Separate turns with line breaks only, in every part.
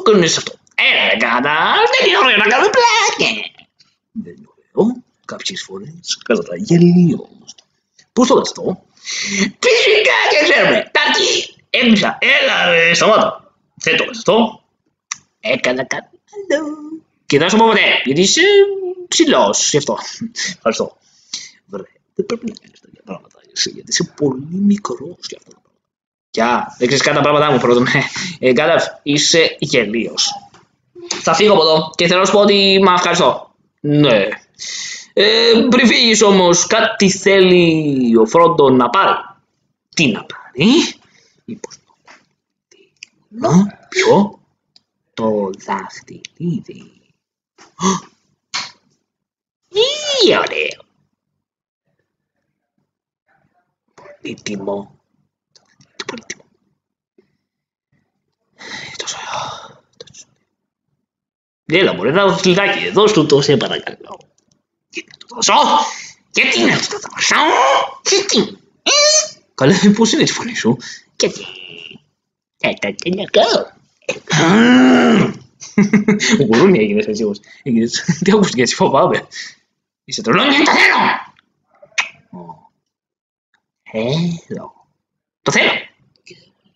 το κάνεις αυτό? Έλα ρε γάτα, δεν είναι ωραίο να κάνουμε πλάκες. Δεν είναι ωραίο. Κάποιες φορές κατά γελίος. Πώς το λες αυτό? Φυσικά και ξέρουμε. Τάκη, έγκλεισα. Έλα ρε, σταμάτα. Δεν το λες αυτό? Έκανα κάτι άλλο. Και δεν σου πω ποτέ, γιατί είσαι ψηλός γι' αυτό. Ευχαριστώ. Βρε, δεν πρέπει να κάνεις τέτοια πράγματα εσύ, γιατί είσαι πολύ μικρός γι' αυτό. Γεια, δεν ξέρεις κάτι τα πράγματά μου πρώτον. Γκάνταλφ, είσαι γελίος. Θα φύγω από εδώ και θέλω να σου πω ότι μα ευχαριστώ. Ναι. Πριν φύγεις όμως, κάτι θέλει ο Φρόντο να πάρει. Τι να πάρει? Μήπως το δάχτυλο? Ποιο? Το δάχτυλίδι. Ή ωραίο. Πολύτιμο. Πολύτιμο. Τόσο ωραίο. Έλα μωρέ, ένα φιλάκι, δώσ' του το σε παρακαλώ. Γιατί να του δώσω? Γιατί να του το δώσω? Γιατί? Καλά, πώς είναι τη φωνή σου? Γιατί? Τα τελειακά. Ο Γουρούνι έγινες έτσι όμως. Τι ακούστηκε έτσι, φοβάμαι. Είσαι τρελό, γιατί το θέλω. Θέλω. Το θέλω.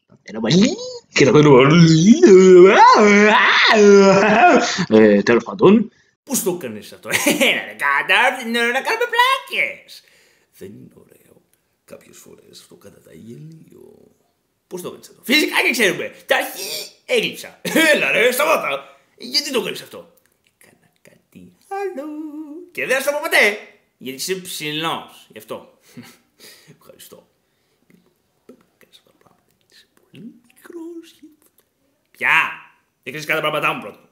Το θέλω μαζί. Και το θέλω πολύ. Τέλος πάντων.
Πώς το έκανες αυτό? Έλα ρε Γκάνταλφ, είναι ωραίο να κάνουμε πλάκες. Δεν είναι ωραίο. Κάποιες φορές αυτό κατά γελίο. Πώς το έκανες αυτό? Φυσικά και ξέρουμε. Ταχύ έγλειψα. Έλα ρε, σταμάτα. Γιατί το έκανες αυτό? Έκανα κάτι άλλο. Και δεν θα σου το πω ποτέ. Γιατί είσαι ψηλός. Γι' αυτό. Ευχαριστώ. Πρέπει να κάνεις αυτά τα πράγματα. Είσαι πολύ μικρός. Πια. Δεν ξέρεις κάτι τα πράγματά μου πρώτα.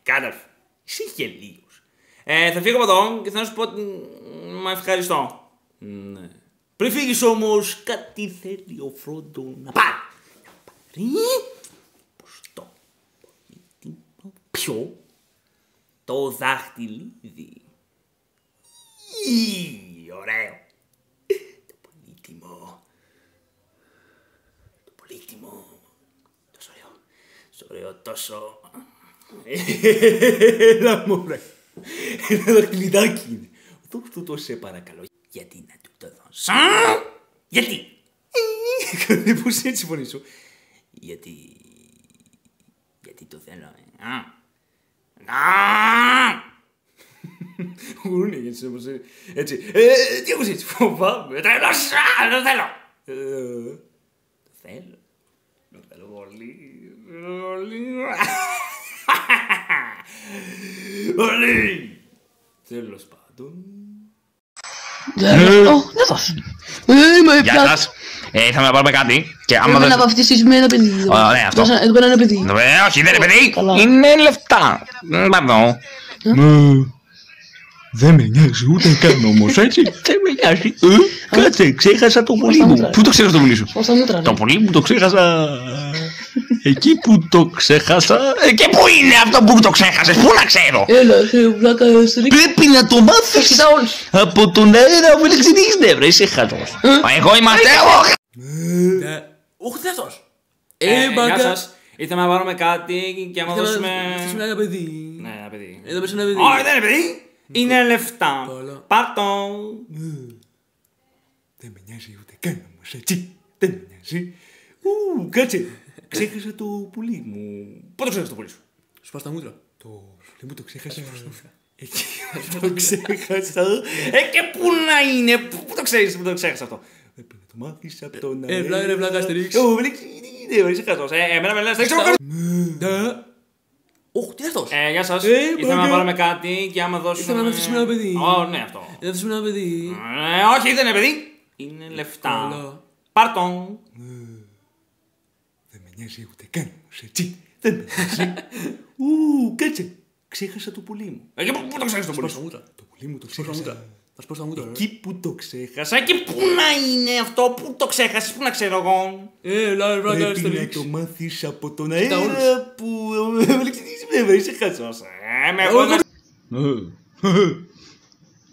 Γκάνταλφ, είσαι γελίος. Θα φύγω από εδώ και θα σου πω ότι μα ευχαριστώ. Ναι. Πριν φύγεις όμως, κάτι θέλει ο Φρόντο να πάρει. Πώς το? Ποιο? Το δάχτυλίδι. Ωραίο. Το πολύτιμο. Το πολύτιμο. Τόσο ωραίο. Τόσο ωραίο, τόσο... Έλα μωρέ. Ένα δαχτυλιδάκι είναι. Δώσ' του το σε παρακαλώ. Γιατί να του το δώσω? Γιατί? Πώς είναι έτσι η φωνή σου? Γιατί το θέλω. Γουρούνι έτσι όμως. Έτσι. Τι ακούς έτσι? Φοβάμαι. Τρελός. Το θέλω. Το θέλω. Το θέλω πολύ. Πολύ. Τέλος πάντων.
Δεν δώσω.
Γεια σας. Ήρθαμε να πάρουμε κάτι.
Πρέπει να βαφτίσεις με ένα παιδί.
Ωραία, αυτό.
Εδώ είναι ένα παιδί.
Όχι, δεν είναι παιδί. Είναι λεφτά. Πardon.
Δεν με νοιάζει ούτε καν όμως, έτσι.
Δεν με νοιάζει. Κάτσε, ξέχασα το πουλί μου. Πού το ξέχασα το πουλί σου?
Το
πουλί μου το ξέχασα. Εκεί που το ξέχασα. Και πού είναι αυτό που το ξέχασες? Πού να ξέρω?
Έλα, βλάκα,
Πρέπει να το μάθεις από τον αέρα που εξηγείς. Ναι, βρε, είσαι χαζός. Εγώ είμαστε εγώ.
Όχι, τι αυτός?
μπαγκα.
Γεια σας. Ήρθαμε να πάρουμε κάτι και άμα δώσουμε...
Θες ένα παιδί.
Ναι, ένα παιδί.
Εδώ πες ένα παιδί.
Όχι, δεν είναι παιδί. Είναι λεφτά. Πάρ' το.
Δεν με νοιάζει ούτε καν όμως, έτσι. Δεν με νοιάζει.
Κάτσε. Ξέχασα το πουλί μου. Πού το ξέχασα το πουλί σου?
Σου πας τα μούτρα.
Το πουλί μου το ξέχασα.
Εκεί το ξέχασα. Και πού να είναι? Πού το ξέρεις που το ξέχασα αυτό?
Πρέπει να το μάθεις από τον αέρα.
Ρε βλάκα, Αστερίξ.
Δεν είσαι χαζός. Εμένα με λες, δεν ξέρω.
Ωχ, τι είναι αυτός?
Γεια σας. Ήρθαμε να πάρουμε κάτι και άμα δώσουμε...
Ήρθαμε να αφήσουμε ένα παιδί.
Ναι, αυτό.
Να αφήσουμε ένα παιδί.
Όχι, δεν είναι παιδί. Είναι λεφτά. Πάρ' το.
Δεν με νοιάζει ούτε καν όμως, έτσι. Δεν με νοιάζει.
Κάτσε. Ξέχασα το πουλί μου. Πού το ξέχασα το πουλί σου?
Το πουλί μου το ξέχασα.
Θα σπάω στα μούτρα.
Εκεί που το ξέχασα. Και πού να είναι αυτό? Πού το ξέχασες? Πού να ξέρω εγώ?
Ρε βλάκα,
Πρέπει να
Αστερίξ.
το μάθεις από τον
Τα
αέρα
όλους.
που...
Βέβαια, είσαι χαζός. Με έχω ένα...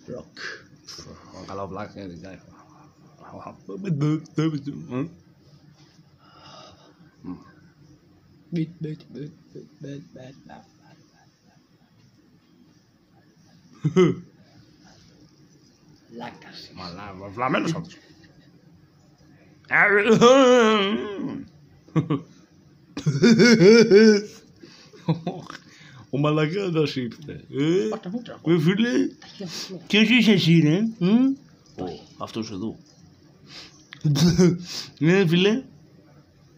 Ροκ. Καλό βλάκα.
Λάκας.
Βλαμμένος αυτός. Ο μαλακάτας ήρθε. Φίλε, ποιος είσαι εσύ ρε? Αυτός εδώ. Φίλε,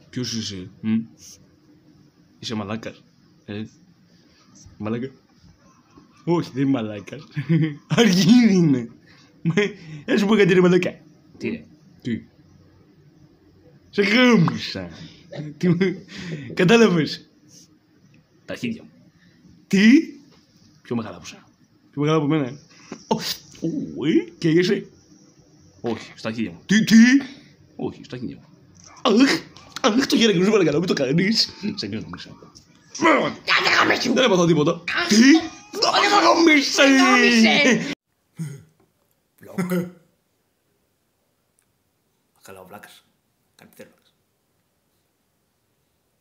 ποιος είσαι? Είσαι μαλάκας. Μαλάκα. Όχι, δεν είμαι μαλάκας. Αργύρι είμαι. Να σου πω κάτι ρε μαλάκα.
Τι ρε?
Τι? Σε γάμισα. Κατάλαβες?
Τα αρχίδια μου.
Τι?
Πιο μεγάλα από σένα.
Πιο μεγάλα από μένα. Καίγεσαι?
Όχι, στα αρχίδια μου.
Τι?
Όχι, στα αρχίδια μου.
Αχ, το χέρι μου, παρακαλώ, μην το κάνεις.
Σε γκρίνω μέσα.
Δεν έπαθα τίποτα. Τι? Γάμισε!
Καλά ο βλάκας. Κάτι θέλω.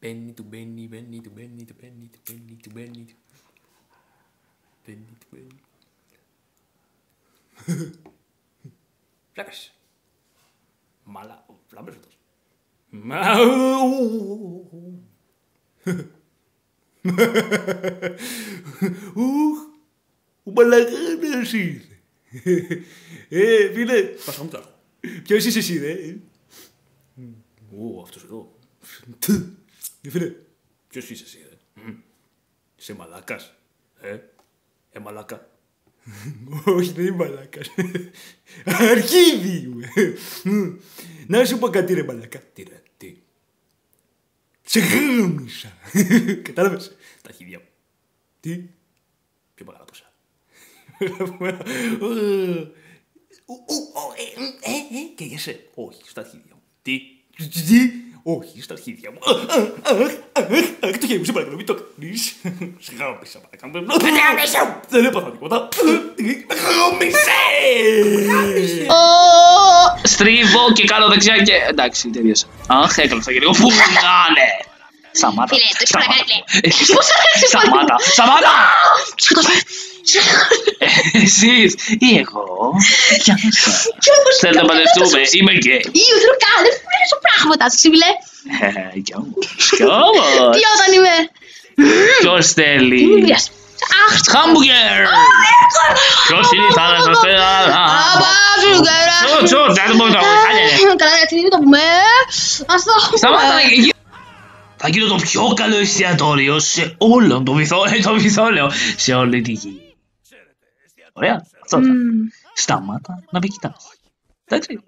Μπαίνει του μπαίνει, μπαίνει του μπαίνει, του μπαίνει, του μπαίνει, του μπαίνει. Μπαίνει του μπαίνει. Βλάκας. Μαλά, βλάμπες αυτός.
Ο μαλακάνας ήρθε. Φίλε,
Πάσα μου τώρα.
ποιος είσαι εσύ ρε?
Αυτός εδώ.
Φίλε,
Ποιος είσαι εσύ, ρε? Είσαι μαλάκας. Μαλάκα.
όχι δεν είμαι μαλάκας. Αρχίδι είμαι. Να σου πω κάτι ρε μαλάκα.
Τι ρε, τι.
Σε γάμισα. Κατάλαβες?
Τα αρχίδια μου.
Τι?
Πιο μεγάλα από εσά. Καίγεσαι. Όχι, στα αρχίδια μου. Τι. Όχι, στα αρχίδια μου.
Το χέρι μου, σε παρακαλώ, μην το κάνεις.
Σε γάμισα, παρακαλώ. Δεν έπαθα τίποτα.
Στρίβω και κάνω δεξιά και... Εντάξει, τελείωσα. Αχ, έκλαψα και λίγο. Πού να είναι! Σταμάτα.
Φίλε, το έχεις παρακαλεί.
Σταμάτα. Σταμάτα. Εσείς ή εγώ. Γεια σας. Θέλετε να παντρευτούμε. Είμαι γκέι.
Θέλω κάνε, φρέσω πράγματα, σύμβιλε.
Κι όμως.
Τι όταν είμαι.
Ποιος θέλει.
Τι μου πειράζει. Αχ,
Χάμπουργκερ. Ποιος είναι η θάλασσα στην Ελλάδα. Δεν μπορούμε να το
καλά, γιατί δεν το πούμε. Ας το έχουμε.
Σταμάτα. Θα γίνω το πιο καλό εστιατόριο σε όλον το βυθό, λέω, σε όλη τη γη. Ωραία, αυτό θα. Σταμάτα να με κοιτάς. Εντάξει.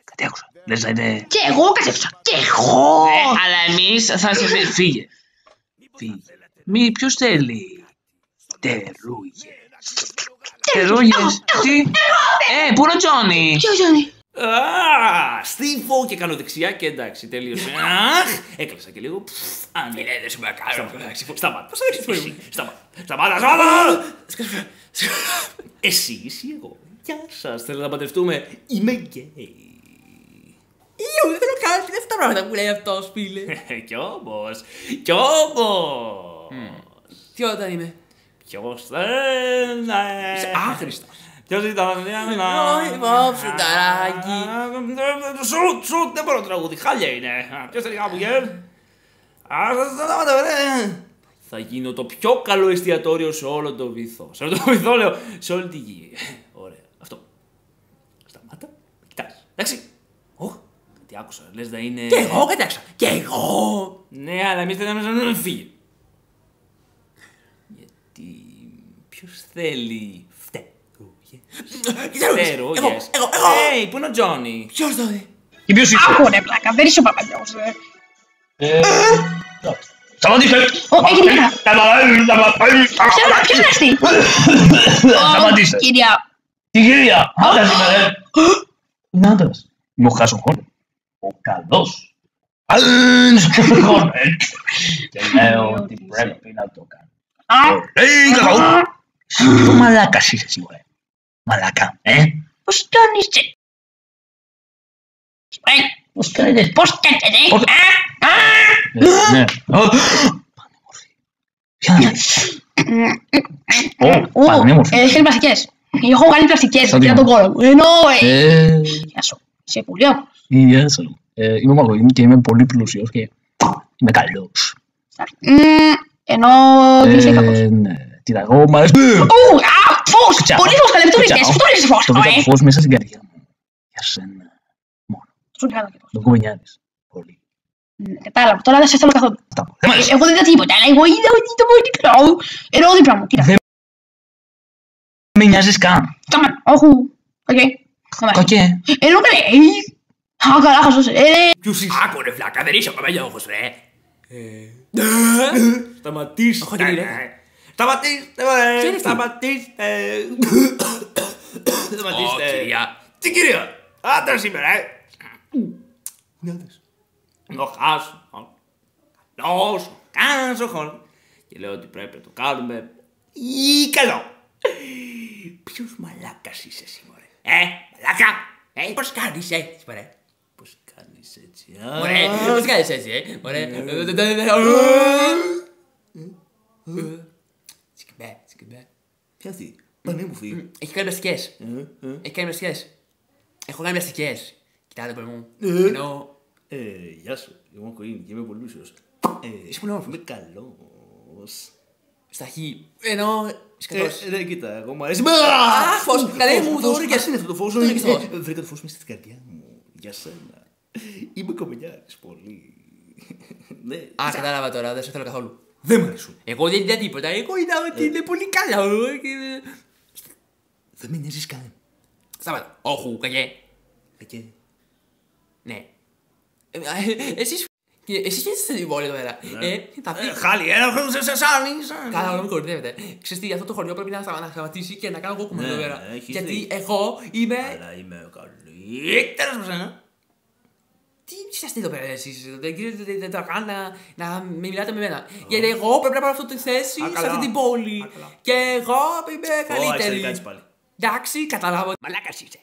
Κάτι άκουσα. Λες να είναι...
Και εγώ κατέβησα. Και εγώ.
Αλλά εμείς θα σε φύγε. Φύγε. Ποιος θέλει. Τερούγες. Τι. Πού είναι ο Τζόνι.
Ποιος είναι.
Στίβω και κάνω δεξιά και εντάξει, τελείωσε. Αχ, έκλαψα και λίγο. Ναι, δεν σε παρακαλώ. Σταμάτα. Σταμάτα. Εσύ ή εγώ. Γεια σας, θέλω να παντρευτούμε. Είμαι γκέι.
Δεν θέλω καν αυτά τα πράγματα που λέει αυτός, φίλε.
Κι όμως.
Τι όταν είμαι.
Ποιος δεν
Είσαι άχρηστος.
Ποιος ήταν
Φρουταράκι.
Σουτ, δεν μπορώ να τραγούδι, χάλια είναι. Ποιος θέλει χάμπουργκερ. Θα γίνω το πιο καλό εστιατόριο σε όλο το βυθό. Σε όλο το βυθό λέω, σε όλη τη γη. Ωραία, αυτό. Σταμάτα, κοιτάς, εντάξει. Τι άκουσα, λες να είναι...
Και εγώ κατάξα. Και εγώ.
Ναι, αλλά εμείς θέλαμε να φύγει. Γιατί... Ποιος θέλει... Φτερούγες.
Εγώ.
Πού είναι ο Τζόνι.
Ποιος το δει.
Και ποιος είσαι.
Άκου ρε πλάκα, δεν είσαι ο παπαγιός.
Σταματήστε.
Έγινε καλά. Ποιος είναι αυτή.
Σταματήστε.
Κυρία.
Τι κυρία. Άντρας είμαι ρε. Είναι άντρας. Είμαι ο Χάσοχόρνετ. Ο καλός. Χάσοχόρνετ. Και λέω ότι πρέπει να το κάνω. Καλό. Το μαλάκας είσαι σίγουρα. Μαλάκα,
Πώς κάνεις. Πώς κάνεις.
Ναι. Ποια είναι? Ω, πανέμορφη.
Έχει πλαστικές. Έχω κάνει πλαστικές
Σαν
για
τι?
τον κόλλο μου. Ενώ.
Ε,
Γεια σου. Είσαι πολύ όμορφος.
Γεια σου. Είμαι ο Μαργογίνη και είμαι πολύ πλούσιος και είμαι καλός.
Ενώ δεν είσαι κακός.
Ναι. Κοίτα, εγώ μ' αρέσει.
Φως!
Κουτσάω.
Πολύ φως, καλέ, πού το
Κουτσάω.
ρίχνεις, πού το ρίχνεις φως.
Το βρήκα το φως μέσα στην καρδιά μου. Για σένα.
Σου κάνω και φως.
Τον κομμενιάρης. Πολύ.
Κατάλαβα, τώρα δεν σε θέλω καθόλου.
Αυτά μου. Δεν μ' αρέσει.
Εγώ δεν είδα τίποτα, αλλά εγώ είδα ότι ήταν πολύ μικρό. Ενώ δίπλα μου, κοίτα.
Δεν με νοιάζεις καν.
Κάμε, όχου. Οκ. Κάμε.
Κακέ.
Ενώ καλέ. Α, καλά, χασός.
Ποιος είσαι?
Άκου ρε φλάκα, δεν είσαι ο καπελιόχος ρε.
Σταματήστε.
Όχι, δεν είναι.
Σταματήστε, ρε. Σταματήστε.
Ω, κυρία.
Τι κυρία? Άντρα σήμερα, Ναι, άντρας.
Ο χάσο. Καλός, κάνας ο χόν. Και λέω ότι πρέπει να το κάνουμε ή καλό. Ποιος μαλάκας είσαι εσύ μωρέ? Μαλάκα. Πώς κάνεις έτσι μωρέ? Πώς κάνεις έτσι,
Μωρέ, πώς κάνεις έτσι, μωρέ. Τσικμπέ, τσικμπέ.
Ποια αυτή? Πανέμορφη.
Έχει κάνει πλαστικές. Έχει κάνει πλαστικές. Έχω κάνει πλαστικές. Κοιτάτε παιδί μου. Ενώ...
Γεια σου. Εγώ Κοίνη και είμαι πολύ πλούσιος.
Είσαι πολύ όμορφος.
Είμαι καλός.
Στα χ. Ενώ... Είσαι καλός.
Ρε, κοίτα, εγώ μου αρέσει.
Αχ, φως, καλέ μου, το βρήκες.
Ας είναι αυτό το φως.
Το βρήκες φως.
Βρήκα το φως μέσα στην καρδιά μου. Για σένα. Είμαι κομμενιάρης πολύ. Ναι.
Α, κατάλαβα τώρα, δεν σε θέλω καθόλου.
Δεν μ' αρέσουν.
Εγώ δεν είδα τίποτα. Εγώ είδα ότι είναι πολύ καλά.
Δεν με νοιάζεις καν.
Σταμάτα. Όχου, κακέ.
Κακέ.
Ναι. Εσείς είστε στην πόλη εδώ πέρα. Τα πει.
Χάλι, ένα χρόνο σε σάνι.
Καλά, όλα με κορυδεύετε. Ξέρεις τι, αυτό το χωριό πρέπει να σταματήσει και να κάνω εγώ κουμμένο εδώ πέρα.
έχεις
Γιατί
δίκιο.
εγώ είμαι.
Αλλά είμαι ο καλύτερος από σένα.
Τι είσαστε εδώ πέρα εσείς, δεν το κάνω να με μιλάτε με μένα. Γιατί εγώ πρέπει να πάρω αυτή τη θέση σε
καλά.
αυτή την πόλη. Και εγώ είμαι
Ω,
καλύτερη.
εξαιρετικά πάλι.
Εντάξει, καταλάβω. Μαλάκας είσαι.